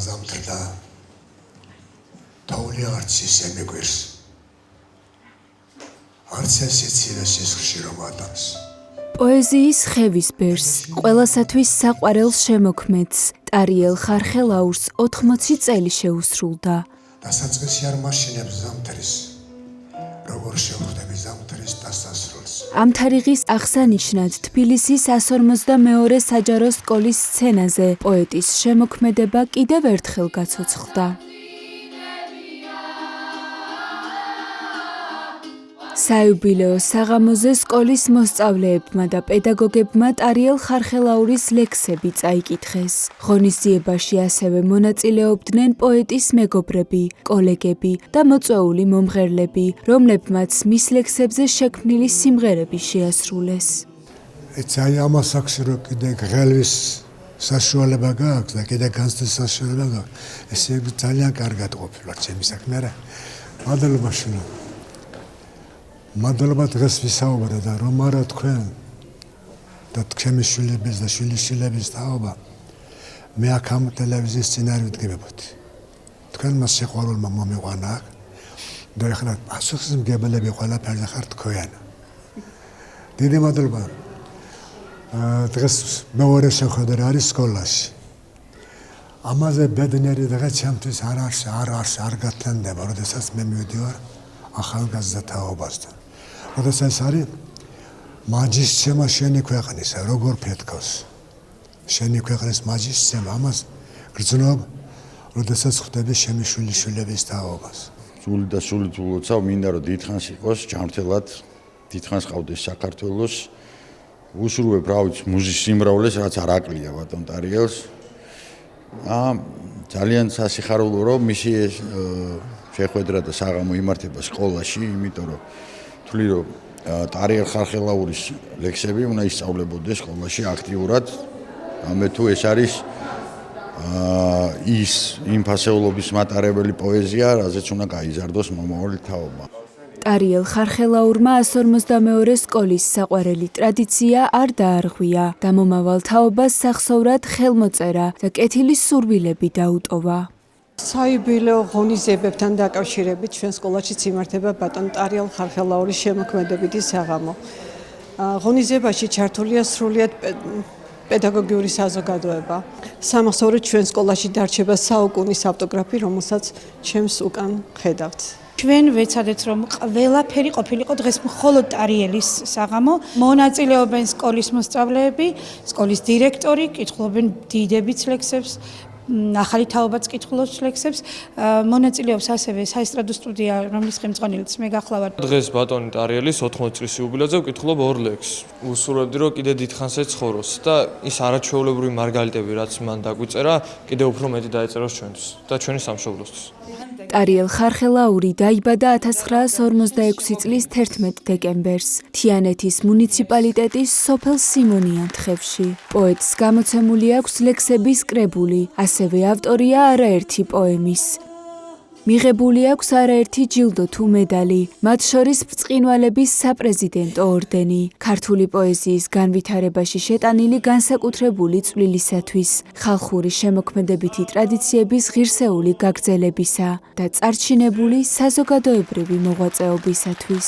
ზამთრდა თოვლი არც ისე მიგვირს არც ესეცირე სისხლში რომ ატანს პოეზიის ხევის ბერს ყველასათვის საყვარელ შემოქმედს ტარიელ ხარხელაურს 80 წელი შეუსრულდა დასაწყისი არ მაშინებს ზამთრის როგორ შევხვდები ზამთრის დასასრულს ამ თარიღის აღსანიშნად თბილისის 152 საჯარო სკოლის სცენაზე პოეტის შემოქმედება კიდევ ერთხელ გაცოცხლდა საიუბილეო საღამოზე სკოლის მოსწავლეებმა და პედაგოგებმა ტარიელ ხარხელაურის ლექსები წაიკითხეს. ღონისძიებაში ასევე მონაწილეობდნენ პოეტის მეგობრები, კოლეგები და მოწვეული მომღერლები, რომლებმაც მის ლექსებზე შექმნილი სიმღერები შეასრულეს. აი ამას აქვს რომ კიდე ღელვის საშუალება გააქვს და კიდე განცდის საშუალება გააქვს. ესე ძალიან კარგად ყოფილა ჩემი საქმე რა. მადლობა შენო. მადლობა დღეს ვისაუბრე და რომ არა თქვენ და თქვენი შვილების და შვილიშვილების თაობა მე აქ ამ ტელევიზიის წინარ ვდგებოდი. თქვენმა სიყვარულმა მომიყვანა და ეხლა პასუხისმგებლები ყველაფერზე ხართ თქვენ. დიდი მადლობა. დღეს მეორე შეხვედრა არის სკოლაში. ამაზე ბედნიერი დღე ჩემთვის არ გათენდება, როდესაც მე მივიდივარ ახალგაზრდა თაობასთან. როდესაც არის მაჯისცემა შენი ქვეყნისა, როგორ ფეთქოს. შენი ქვეყნის მაჯისცემა, ამას გრძნობ, როდესაც ხვდები შენი შვილიშვილების თაობას. სული და სულით ულოცავ, მინდა რომ დიდხანს იყოს ჯანმრთელად, დიდხანს ყავდეს საქართველოს. უსურვებ რა ვიცი მუზის სიმრავლეს, რაც არ აკლია ბატონ ტარიელს. ძალიან სასიხარულო რომ მისი შეხვედრა და საღამო იმართება სკოლაში, იმიტომ რომ თვლი რომ ტარიელ ხარხელაურის ლექსები უნდა ისწავლებოდეს სკოლაში აქტიურად. ამე თუ ეს არის ის იმ ფასეულობის მატარებელი პოეზია, რაზეც უნდა გაიზარდოს მომავალი თაობა. ტარიელ ხარხელაურმა 152 სკოლის საყვარელი ტრადიცია არ დაარღვია და მომავალ თაობას სახსოვრად ხელმოწერა და კეთილის სურვილები დაუტოვა. საიუბილეო ღონისძიებებთან დაკავშირებით ჩვენ სკოლაშიც იმართება ბატონ ტარიელ ხარხელაურის შემოქმედებითი საღამო. ღონისძიებაში ჩართულია სრულიად პედაგოგიური საზოგადოება. სამახსოვროდ ჩვენ სკოლაში დარჩება საუკუნის ავტოგრაფი, რომელსაც ჩემს უკან ხედავთ. ჩვენ ვეცადეთ რომ ყველაფერი ყოფილიყო დღეს მხოლოდ ტარიელის საღამო. მონაწილეობენ სკოლის მოსწავლეები, სკოლის დირექტორი, კითხულობენ დიდებიც ლექსებს. ახალი თაობაც კითხულობს ლექსებს. მონაწილეობს ასევე საესტრადო სტუდია, რომლის ხელმძღვანელიც მე გახლავართ. დღეს ბატონი ტარიელის 80 წლის იუბილეზე ვკითხულობ ორ ლექსს. უსურვებდი რომ კიდე დიდხანს ეცხოვროს და ის არაჩვეულებრივი მარგალიტები, რაც მან დაგვიწერა, კიდე უფრო მეტი დაეწეროს ჩვენთვის და ჩვენი სამშობლოსთვის. ტარიელ ხარხელაური დაიბადა 1946 წლის 11 დეკემბერს თიანეთის მუნიციპალიტეტის სოფელ სიმონიანთხევში. პოეტს გამოცემული აქვს ლექსების კრებული, ასევე ავტორია არაერთი პოემის. მიღებული აქვს არაერთი ჯილდო თუ მედალი, მათ შორის ბრწყინვალების საპრეზიდენტო ორდენი, ქართული პოეზიის განვითარებაში შეტანილი განსაკუთრებული წვლილისათვის, ხალხური შემოქმედებითი ტრადიციების ღირსეული გაგრძელებისა და წარჩინებული საზოგადოებრივი მოღვაწეობისათვის.